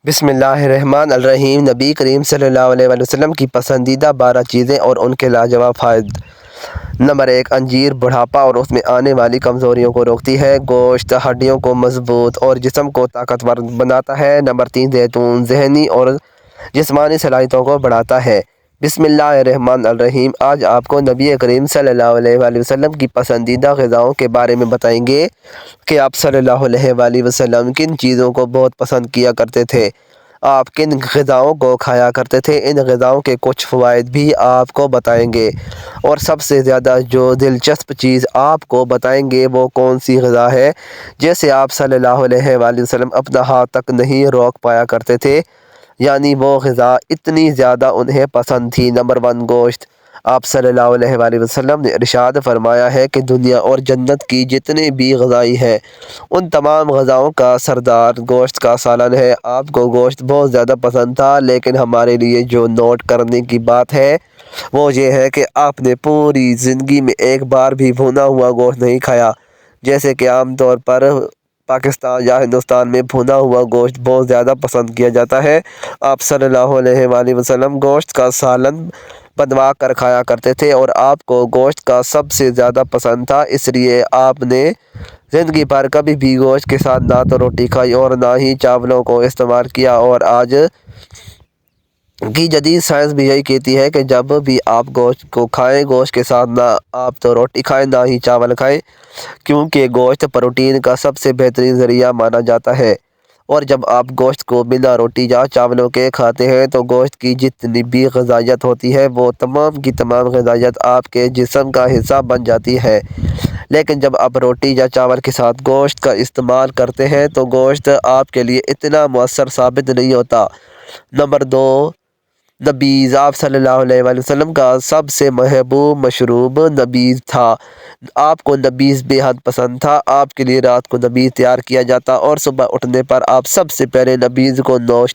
بسم اللہ الرحمن الرحیم۔ نبی کریم صلی اللہ علیہ وسلم کی پسندیدہ 12 چیزیں اور ان کے لاجواب فوائد۔ نمبر 1، انجیر بڑھاپا اور اس میں آنے والی کمزوریوں کو روکتی ہے۔ گوشت ہڈیوں کو مضبوط اور جسم کو طاقتور بناتا ہے۔ نمبر 3، زیتون ذہنی اور جسمانی صلاحیتوں کو بڑھاتا ہے۔ بسم اللہ الرحمن الرحیم۔ آج آپ کو نبی کریم صلی اللہ علیہ وسلم کی پسندیدہ غذاؤں کے بارے میں بتائیں گے کہ آپ صلی اللہ علیہ وسلم کن چیزوں کو بہت پسند کیا کرتے تھے، آپ کن غذاؤں کو کھایا کرتے تھے۔ ان غذاؤں کے کچھ فوائد بھی آپ کو بتائیں گے، اور سب سے زیادہ جو دلچسپ چیز آپ کو بتائیں گے وہ کون سی غذا ہے جیسے آپ صلی اللہ علیہ وسلم اپنا ہاتھ تک نہیں روک پایا کرتے تھے، یعنی وہ غذا اتنی زیادہ انہیں پسند تھی۔ نمبر 1، گوشت۔ آپ صلی اللہ علیہ وسلم نے ارشاد فرمایا ہے کہ دنیا اور جنت کی جتنی بھی غذائیں ہیں ان تمام غذاؤں کا سردار گوشت کا سالن ہے۔ آپ کو گوشت بہت زیادہ پسند تھا، لیکن ہمارے لیے جو نوٹ کرنے کی بات ہے وہ یہ ہے کہ آپ نے پوری زندگی میں ایک بار بھی بھونا ہوا گوشت نہیں کھایا، جیسے کہ عام طور پر پاکستان یا ہندوستان میں بھونا ہوا گوشت بہت زیادہ پسند کیا جاتا ہے۔ آپ صلی اللہ علیہ وسلم گوشت کا سالن بنوا کر کھایا کرتے تھے، اور آپ کو گوشت کا سب سے زیادہ پسند تھا، اس لیے آپ نے زندگی پر کبھی بھی گوشت کے ساتھ نہ تو روٹی کھائی اور نہ ہی چاولوں کو استعمال کیا۔ اور آج کی جدید سائنس بھی یہی کہتی ہے کہ جب بھی آپ گوشت کو کھائیں، گوشت کے ساتھ نہ آپ تو روٹی کھائیں نہ ہی چاول کھائیں، کیونکہ گوشت پروٹین کا سب سے بہترین ذریعہ مانا جاتا ہے۔ اور جب آپ گوشت کو بنا روٹی یا چاولوں کے کھاتے ہیں تو گوشت کی جتنی بھی غذائیت ہوتی ہے وہ تمام کی تمام غذائیت آپ کے جسم کا حصہ بن جاتی ہے، لیکن جب آپ روٹی یا چاول کے ساتھ گوشت کا استعمال کرتے ہیں تو گوشت آپ کے لیے اتنا مؤثر ثابت نہیں ہوتا۔ نمبر 2، نبیذ۔ آپ صلی اللہ علیہ وسلم کا سب سے محبوب مشروب نبیذ تھا۔ آپ کو نبیذ بے حد پسند تھا۔ آپ کے لیے رات کو نبیذ تیار کیا جاتا اور صبح اٹھنے پر آپ سب سے پہلے نبیذ کو نوش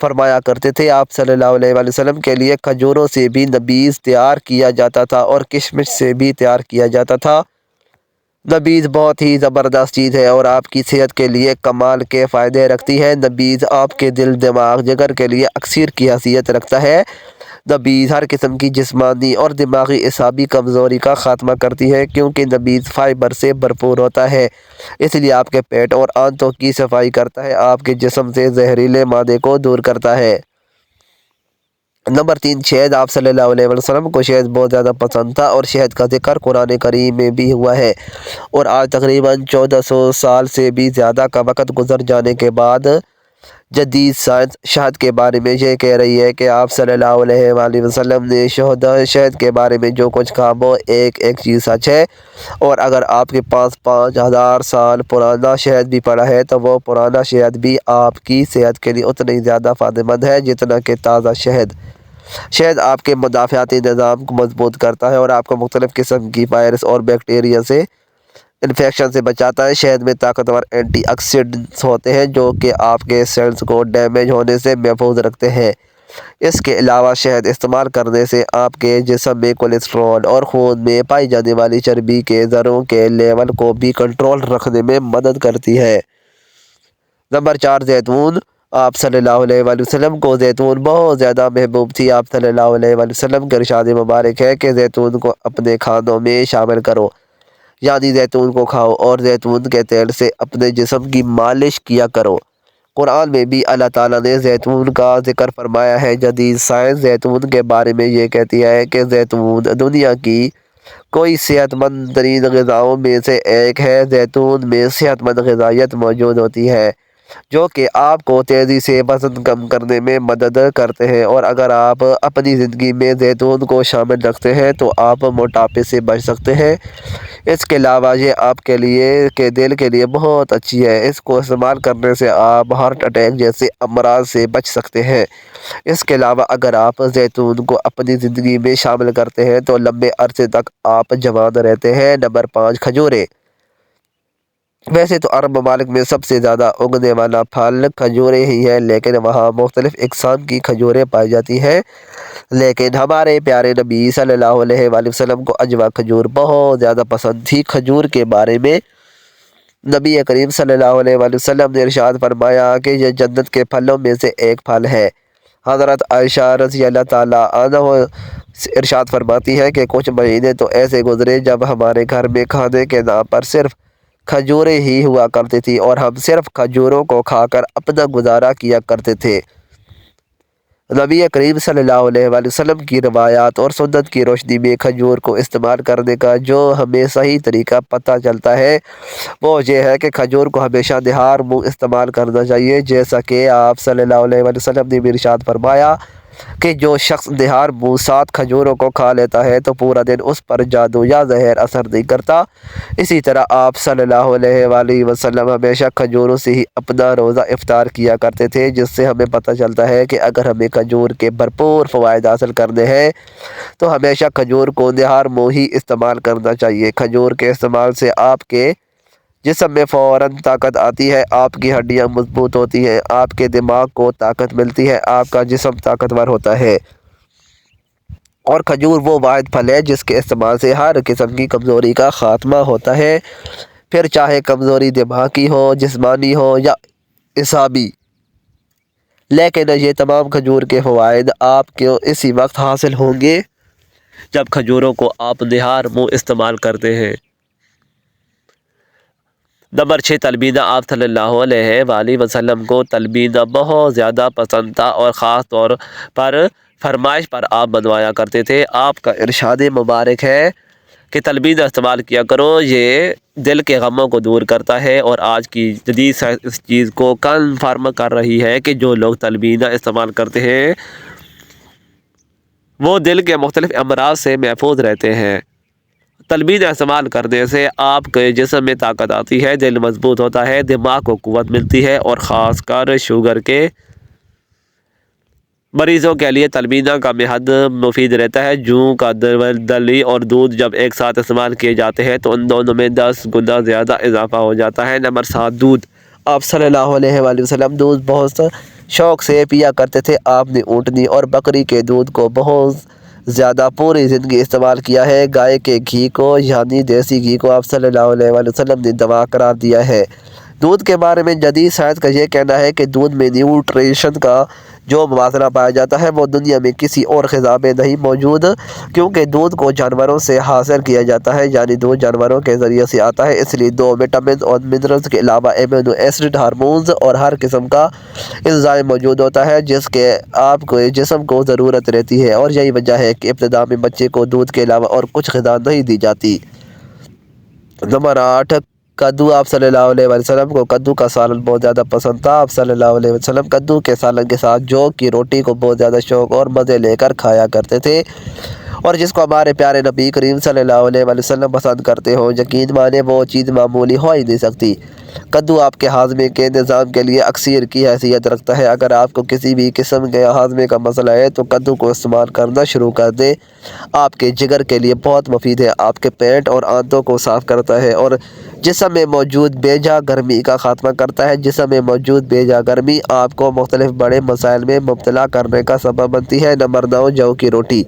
فرمایا کرتے تھے۔ آپ صلی اللہ علیہ وسلم کے لیے کھجوروں سے بھی نبیذ تیار کیا جاتا تھا اور کشمش سے بھی تیار کیا جاتا تھا۔ نبیذ بہت ہی زبردست چیز ہے اور آپ کی صحت کے لیے کمال کے فائدے رکھتی ہے۔ نبیذ آپ کے دل، دماغ، جگر کے لیے اکسیر کی حیثیت رکھتا ہے۔ نبیذ ہر قسم کی جسمانی اور دماغی اعصابی کمزوری کا خاتمہ کرتی ہے، کیونکہ نبیذ فائبر سے بھرپور ہوتا ہے، اس لیے آپ کے پیٹ اور آنتوں کی صفائی کرتا ہے، آپ کے جسم سے زہریلے مادے کو دور کرتا ہے۔ نمبر 3، شہد۔ آپ صلی اللہ علیہ وسلم کو شہد بہت زیادہ پسند تھا، اور شہد کا ذکر قرآن کریم میں بھی ہوا ہے، اور آج تقریباً 1400 سال سے بھی زیادہ کا وقت گزر جانے کے بعد جدید سائنس شہد کے بارے میں یہ کہہ رہی ہے کہ آپ صلی اللہ علیہ وسلم نے شہد کے بارے میں جو کچھ کہا وہ ایک چیز سچ ہے، اور اگر آپ کے پاس 5000 سال پرانا شہد بھی پڑا ہے تو وہ پرانا شہد بھی آپ کی صحت کے لیے اتنا ہی زیادہ فائدہ مند ہے جتنا کہ تازہ شہد۔ شہد آپ کے مدافعتی نظام کو مضبوط کرتا ہے اور آپ کو مختلف قسم کی وائرس اور بیکٹیریا سے انفیکشن سے بچاتا ہے۔ شہد میں طاقتور اینٹی آکسیڈنٹس ہوتے ہیں جو کہ آپ کے سیلز کو ڈیمیج ہونے سے محفوظ رکھتے ہیں۔ اس کے علاوہ شہد استعمال کرنے سے آپ کے جسم میں کولیسٹرول اور خون میں پائی جانے والی چربی کے ذروں کے لیول کو بھی کنٹرول رکھنے میں مدد کرتی ہے۔ نمبر 4، زیتون۔ آپ صلی اللہ علیہ وسلم کو زیتون بہت زیادہ محبوب تھی۔ آپ صلی اللہ علیہ وسلم کے ارشاد مبارک ہے کہ زیتون کو اپنے کھانوں میں شامل کرو، یعنی زیتون کو کھاؤ اور زیتون کے تیل سے اپنے جسم کی مالش کیا کرو۔ قرآن میں بھی اللہ تعالیٰ نے زیتون کا ذکر فرمایا ہے۔ جدید سائنس زیتون کے بارے میں یہ کہتی ہے کہ زیتون دنیا کی کوئی صحت مند ترین غذاؤں میں سے ایک ہے۔ زیتون میں صحت مند غذائیت موجود ہوتی ہے جو کہ آپ کو تیزی سے وزن کم کرنے میں مدد کرتے ہیں، اور اگر آپ اپنی زندگی میں زیتون کو شامل رکھتے ہیں تو آپ موٹاپے سے بچ سکتے ہیں۔ اس کے علاوہ یہ آپ کے لیے دل کے لیے بہت اچھی ہے۔ اس کو استعمال کرنے سے آپ ہارٹ اٹیک جیسے امراض سے بچ سکتے ہیں۔ اس کے علاوہ اگر آپ زیتون کو اپنی زندگی میں شامل کرتے ہیں تو لمبے عرصے تک آپ جوان رہتے ہیں۔ نمبر 5، کھجوریں۔ ویسے تو عرب ممالک میں سب سے زیادہ اگنے والا پھل کھجوریں ہی ہے، لیکن وہاں مختلف اقسام کی کھجوریں پائی جاتی ہیں، لیکن ہمارے پیارے نبی صلی اللہ علیہ وسلم کو اجوا کھجور بہت زیادہ پسند تھی۔ کھجور کے بارے میں نبی کریم صلی اللہ علیہ وآلہ وسلم نے ارشاد فرمایا کہ یہ جنت کے پھلوں میں سے ایک پھل ہے۔ حضرت عائشہ رضی اللہ تعالیٰ عنہ ارشاد فرماتی ہے کہ کچھ مہینے تو ایسے گزرے جب ہمارے گھر میں کھانے کے نام پر صرف کھجوریں ہی ہوا کرتی تھی اور ہم صرف کھجوروں کو کھا کر اپنا گزارا کیا کرتے تھے۔ نبی کریم صلی اللہ علیہ وآلہ وسلم کی روایات اور سنت کی روشنی میں کھجور کو استعمال کرنے کا جو ہمیں صحیح طریقہ پتہ چلتا ہے وہ یہ ہے کہ کھجور کو ہمیشہ نہار منہ استعمال کرنا چاہیے، جیسا کہ آپ صلی اللہ علیہ وآلہ وسلم نے بھی ارشاد فرمایا کہ جو شخص نہار منہ 7 کھجوروں کو کھا لیتا ہے تو پورا دن اس پر جادو یا زہر اثر نہیں کرتا۔ اسی طرح آپ صلی اللہ علیہ وآلہ وسلم ہمیشہ کھجوروں سے ہی اپنا روزہ افطار کیا کرتے تھے، جس سے ہمیں پتہ چلتا ہے کہ اگر ہمیں کھجور کے بھرپور فوائد حاصل کرنے ہیں تو ہمیشہ کھجور کو نہار منہ ہی استعمال کرنا چاہیے۔ کھجور کے استعمال سے آپ کے جسم میں فوراً طاقت آتی ہے، آپ کی ہڈیاں مضبوط ہوتی ہیں، آپ کے دماغ کو طاقت ملتی ہے، آپ کا جسم طاقتور ہوتا ہے۔ اور کھجور وہ واحد پھل ہے جس کے استعمال سے ہر قسم کی کمزوری کا خاتمہ ہوتا ہے، پھر چاہے کمزوری دماغی ہو، جسمانی ہو یا اعصابی۔ لیکن یہ تمام کھجور کے فوائد آپ کو اسی وقت حاصل ہوں گے جب کھجوروں کو آپ نہار منہ استعمال کرتے ہیں۔ نمبر 6، تلبینہ۔ آپ صلی اللہ علیہ وآلہ وسلم کو تلبینہ بہت زیادہ پسند تھا اور خاص طور پر فرمائش پر آپ بنوایا کرتے تھے۔ آپ کا ارشاد مبارک ہے کہ تلبینہ استعمال کیا کرو، یہ دل کے غموں کو دور کرتا ہے، اور آج کی جدید سائنس اس چیز کو کنفرم کر رہی ہے کہ جو لوگ تلبینہ استعمال کرتے ہیں وہ دل کے مختلف امراض سے محفوظ رہتے ہیں۔ تلبینہ استعمال کرنے سے آپ کے جسم میں طاقت آتی ہے، دل مضبوط ہوتا ہے، دماغ کو قوت ملتی ہے، اور خاص کر شوگر کے مریضوں کے لیے تلبینہ کا بےحد مفید رہتا ہے۔ جوں کا دلی اور دودھ جب ایک ساتھ استعمال کیے جاتے ہیں تو ان دونوں میں 10 گنا زیادہ اضافہ ہو جاتا ہے۔ نمبر 7، دودھ۔ آپ صلی اللہ علیہ وآلہ وسلم دودھ بہت شوق سے پیا کرتے تھے۔ آپ نے اونٹنی اور بکری کے دودھ کو بہت زیادہ پوری زندگی استعمال کیا ہے۔ گائے کے گھی کو یعنی دیسی گھی کو آپ صلی اللہ علیہ وآلہ وسلم نے دوا قرار دیا ہے۔ دودھ کے بارے میں جدید سائنس کا یہ کہنا ہے کہ دودھ میں نیوٹریشن کا جو موازنہ پایا جاتا ہے وہ دنیا میں کسی اور غذا میں نہیں موجود، کیونکہ دودھ کو جانوروں سے حاصل کیا جاتا ہے، یعنی دودھ جانوروں کے ذریعے سے آتا ہے، اس لیے 2 وٹامن اور منرلز کے علاوہ ایمینو ایسڈ، ہارمونز اور ہر قسم کا انزائم موجود ہوتا ہے جس کے آپ کو جسم کو ضرورت رہتی ہے، اور یہی وجہ ہے کہ ابتدا میں بچے کو دودھ کے علاوہ اور کچھ غذا نہیں دی جاتی۔ نمبر 8، کدو۔ آپ صلی اللہ علیہ وسلم کو کدو کا سالن بہت زیادہ پسند تھا۔ آپ صلی اللہ علیہ وسلم کدو کے سالن کے ساتھ جو کی روٹی کو بہت زیادہ شوق اور مزے لے کر کھایا کرتے تھے، اور جس کو ہمارے پیارے نبی کریم صلی اللہ علیہ وسلم پسند کرتے ہوں، یقین مانے وہ چیز معمولی ہو ہی نہیں سکتی۔ کدو آپ کے ہاضمے کے نظام کے لیے اکسیر کی حیثیت رکھتا ہے۔ اگر آپ کو کسی بھی قسم کے ہاضمے کا مسئلہ ہے تو کدو کو استعمال کرنا شروع کر دیں۔ آپ کے جگر کے لیے بہت مفید ہے، آپ کے پیٹ اور آنتوں کو صاف کرتا ہے اور جسم میں موجود بے جا گرمی کا خاتمہ کرتا ہے۔ جسم میں موجود بے جا گرمی آپ کو مختلف بڑے مسائل میں مبتلا کرنے کا سبب بنتی ہے۔ نمبر 9، جو کی روٹی۔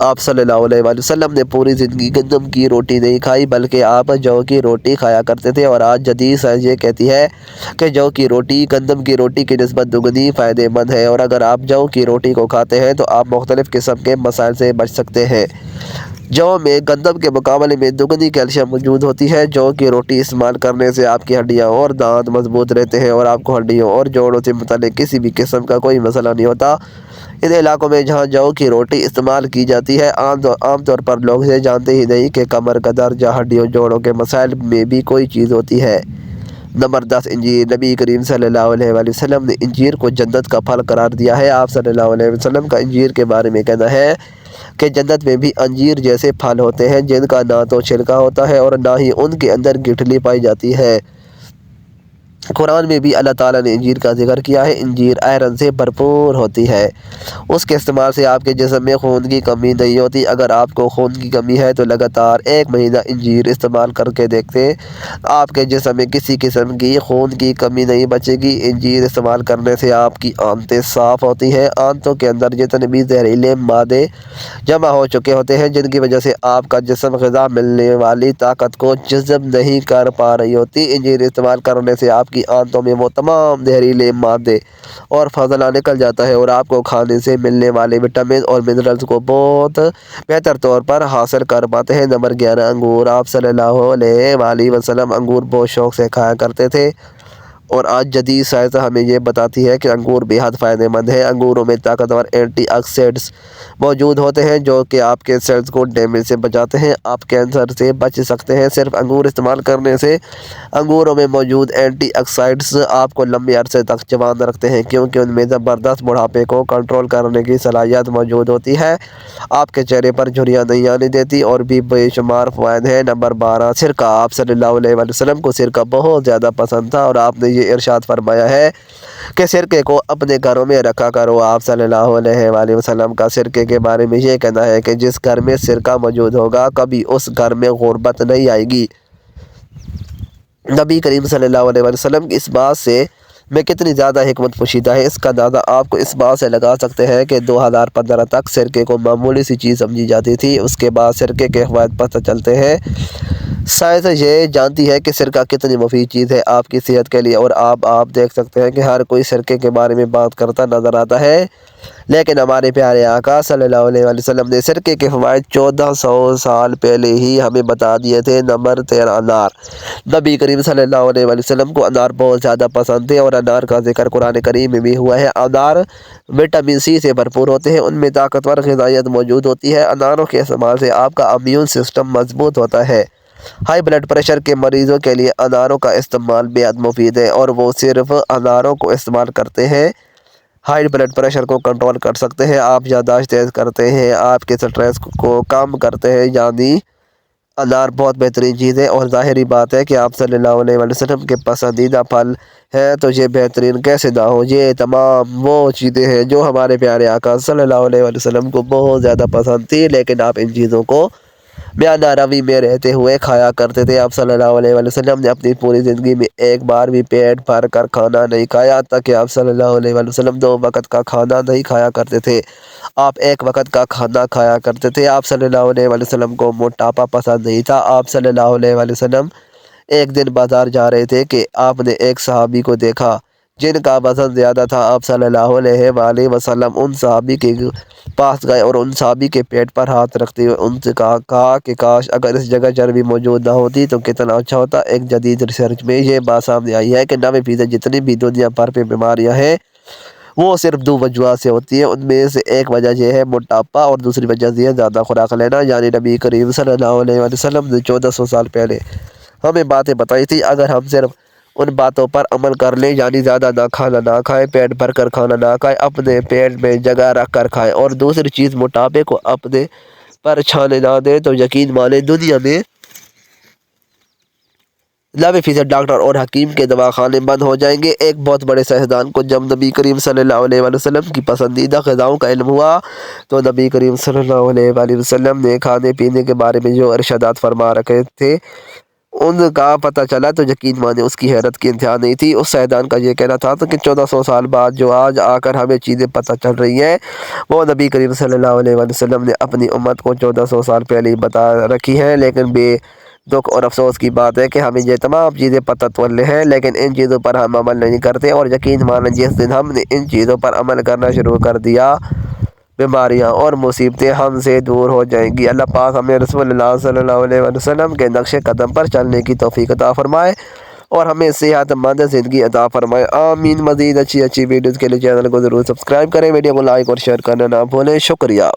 آپ صلی اللہ علیہ وآلہ وسلم نے پوری زندگی گندم کی روٹی نہیں کھائی، بلکہ آپ جو کی روٹی کھایا کرتے تھے، اور آج جدید سائنس یہ کہتی ہے کہ جو کی روٹی گندم کی روٹی کی نسبت دگنی فائدہ مند ہے، اور اگر آپ جو کی روٹی کو کھاتے ہیں تو آپ مختلف قسم کے مسائل سے بچ سکتے ہیں۔ جو میں گندم کے مقابلے میں دگنی کیلشیم موجود ہوتی ہے۔ جو کی روٹی استعمال کرنے سے آپ کی ہڈیاں اور دانت مضبوط رہتے ہیں، اور آپ کو ہڈیوں اور جوڑوں سے متعلق کسی بھی قسم کا کوئی مسئلہ نہیں ہوتا۔ ان علاقوں میں جہاں جو کی روٹی استعمال کی جاتی ہے عام طور پر لوگ یہ جانتے ہی نہیں کہ کمر کا درد یا ہڈیوں جوڑوں کے مسائل میں بھی کوئی چیز ہوتی ہے۔ نمبر 10، انجیر۔ نبی کریم صلی اللہ علیہ وآلہ وسلم نے انجیر کو جنت کا پھل قرار دیا ہے۔ آپ صلی اللہ علیہ وسلم کا انجیر کے بارے میں کہنا ہے کہ جنت میں بھی انجیر جیسے پھل ہوتے ہیں جن کا نہ تو چھلکا ہوتا ہے اور نہ ہی ان کے اندر گٹھلی پائی جاتی ہے۔ قرآن میں بھی اللہ تعالیٰ نے انجیر کا ذکر کیا ہے۔ انجیر آئرن سے بھرپور ہوتی ہے، اس کے استعمال سے آپ کے جسم میں خون کی کمی نہیں ہوتی۔ اگر آپ کو خون کی کمی ہے تو لگاتار 1 مہینہ انجیر استعمال کر کے دیکھتے، آپ کے جسم میں کسی قسم کی خون کی کمی نہیں بچے گی۔ انجیر استعمال کرنے سے آپ کی آنتیں صاف ہوتی ہیں۔ آنتوں کے اندر جتنے بھی زہریلے مادے جمع ہو چکے ہوتے ہیں، جن کی وجہ سے آپ کا جسم غذا ملنے والی طاقت کو جذب نہیں کر پا رہی ہوتی، انجیر استعمال کرنے سے آپ کی آنتوں میں وہ تمام زہریلے مادے اور فضلہ نکل جاتا ہے اور آپ کو کھانے سے ملنے والے وٹامن اور منرلز کو بہت بہتر طور پر حاصل کر پاتے ہیں۔ نمبر 11، انگور۔ آپ صلی اللہ علیہ وآلہ وسلم انگور بہت شوق سے کھایا کرتے تھے، اور آج جدید سائنس ہمیں یہ بتاتی ہے کہ انگور بے حد فائدہ مند ہے۔ انگوروں میں طاقتور اینٹی آکسیڈنٹس موجود ہوتے ہیں جو کہ آپ کے سیلز کو ڈیمیج سے بچاتے ہیں۔ آپ کینسر سے بچ سکتے ہیں صرف انگور استعمال کرنے سے۔ انگوروں میں موجود اینٹی آکسائڈنٹس آپ کو لمبے عرصے تک جوان رکھتے ہیں، کیونکہ ان میں زبردست بڑھاپے کو کنٹرول کرنے کی صلاحیت موجود ہوتی ہے، آپ کے چہرے پر جھریاں نہیں آنے دیتی، اور بھی بے شمار فوائد ہیں۔ نمبر 12، سرکہ۔ آپ صلی اللہ علیہ وسلم کو سرکہ بہت زیادہ پسند تھا، اور آپ نے یہ ارشاد فرمایا ہے کہ سرکے کو اپنے گھروں میں رکھا کرو۔ آپ صلی اللہ علیہ وآلہ وسلم کا سرکے کے بارے میں یہ کہنا ہے کہ جس گھر میں سرکہ موجود ہوگا کبھی اس گھر میں غربت نہیں آئے گی۔ نبی کریم صلی اللہ علیہ وسلم کی اس بات سے میں کتنی زیادہ حکمت پوشیدہ ہے، اس کا اندازہ آپ کو اس بات سے لگا سکتے ہیں کہ 2015 تک سرکے کو معمولی سی چیز سمجھی جاتی تھی، اس کے بعد سرکے کے فوائد پتہ چلتے ہیں۔ سائنس یہ جانتی ہے کہ سرکہ کتنی مفید چیز ہے آپ کی صحت کے لیے، اور آپ دیکھ سکتے ہیں کہ ہر کوئی سرکے کے بارے میں بات کرتا نظر آتا ہے، لیکن ہمارے پیارے آقا صلی اللہ علیہ وسلم نے سرکے کے فوائد 1400 سال پہلے ہی ہمیں بتا دیے تھے۔ نمبر 13، انار۔ نبی کریم صلی اللہ علیہ وسلم کو انار بہت زیادہ پسند تھے، اور انار کا ذکر قرآن کریم میں بھی ہوا ہے۔ انار وٹامن سی سے بھرپور ہوتے ہیں، ان میں طاقتور غذائیت موجود ہوتی ہے۔ اناروں کے استعمال سے آپ کا امیون سسٹم مضبوط ہوتا ہے۔ ہائی بلڈ پریشر کے مریضوں کے لیے اناروں کا استعمال بے حد مفید ہے، اور وہ صرف اناروں کو استعمال کرتے ہیں ہائی بلڈ پریشر کو کنٹرول کر سکتے ہیں، آپ یادداشت تیز کرتے ہیں، آپ کے سٹریس کو کم کرتے ہیں، یعنی انار بہت بہترین چیز ہے۔ اور ظاہری بات ہے کہ آپ صلی اللہ علیہ وسلم کے پسندیدہ پھل ہے تو یہ بہترین کیسے نہ ہو۔ یہ تمام وہ چیزیں ہیں جو ہمارے پیارے آقا صلی اللہ علیہ وسلم کو بہت زیادہ پسند تھی، لیکن آپ ان چیزوں کو میانہ روی میں رہتے ہوئے کھایا کرتے تھے۔ آپ صلی اللہ علیہ وسلم نے اپنی پوری زندگی میں ایک بار بھی پیٹ بھر کر کھانا نہیں کھایا، تاکہ آپ صلی اللہ علیہ وسلم 2 وقت کا کھانا نہیں کھایا کرتے تھے، آپ 1 وقت کا کھانا کھایا کرتے تھے۔ آپ صلی اللہ علیہ وسلم کو موٹاپا پسند نہیں تھا۔ آپ صلی اللہ علیہ وسلم ایک دن بازار جا رہے تھے کہ آپ نے ایک صحابی کو دیکھا جن کا وزن زیادہ تھا۔ آپ صلی اللہ علیہ وآلہ وسلم ان صحابی کے پاس گئے اور ان صحابی کے پیٹ پر ہاتھ رکھتے ہوئے ان سے کہا کہ کاش اگر اس جگہ چربی موجود نہ ہوتی تو کتنا اچھا ہوتا۔ ایک جدید ریسرچ میں یہ بات سامنے آئی ہے کہ 90% جتنی بھی دنیا بھر پہ بیماریاں ہیں وہ صرف 2 وجوہات سے ہوتی ہیں، ان میں سے ایک وجہ یہ ہے موٹاپا، اور دوسری وجہ یہ ہے زیادہ خوراک لینا۔ یعنی نبی کریم صلی اللہ علیہ وسلم نے 1400 سال پہلے ہمیں باتیں بتائی تھی، اگر ہم صرف ان باتوں پر عمل کر لیں، یعنی زیادہ نہ کھانا نہ کھائیں، پیٹ بھر کر کھانا نہ کھائیں، اپنے پیٹ میں جگہ رکھ کر کھائیں، اور دوسری چیز موٹاپے کو اپنے پر چھانے نہ دیں، تو یقین مانیں دنیا میں 90% ڈاکٹر اور حکیم کے دواخانے بند ہو جائیں گے۔ ایک بہت بڑے سائنسدان کو جب نبی کریم صلی اللہ علیہ وسلم کی پسندیدہ غذاؤں کا علم ہوا تو نبی کریم صلی اللہ علیہ وسلم نے کھانے پینے کے بارے میں جو ارشادات فرما رکھے تھے ان کا پتہ چلا تو یقین مانے اس کی حیرت کی انتہا نہیں تھی۔ اس سائنسدان کا یہ کہنا تھا کہ 1400 سال بعد جو آج آ کر ہمیں چیزیں پتہ چل رہی ہیں وہ نبی کریم صلی اللہ علیہ وسلم نے اپنی امت کو 1400 سال پہلے ہی بتا رکھی ہیں، لیکن بے دکھ اور افسوس کی بات ہے کہ ہمیں یہ تمام چیزیں پتہ چل ہیں، لیکن ان چیزوں پر ہم عمل نہیں کرتے، اور یقین مانیں جس دن ہم نے ان چیزوں پر عمل کرنا شروع کر دیا بیماریاں اور مصیبتیں ہم سے دور ہو جائیں گی۔ اللہ پاک ہمیں رسول اللہ صلی اللہ علیہ وسلم کے نقش قدم پر چلنے کی توفیق عطا فرمائے اور ہمیں صحت مند زندگی عطا فرمائے، آمین۔ مزید اچھی ویڈیوز کے لیے چینل کو ضرور سبسکرائب کریں، ویڈیو کو لائک اور شیئر کرنا نہ بھولیں۔ شکریہ۔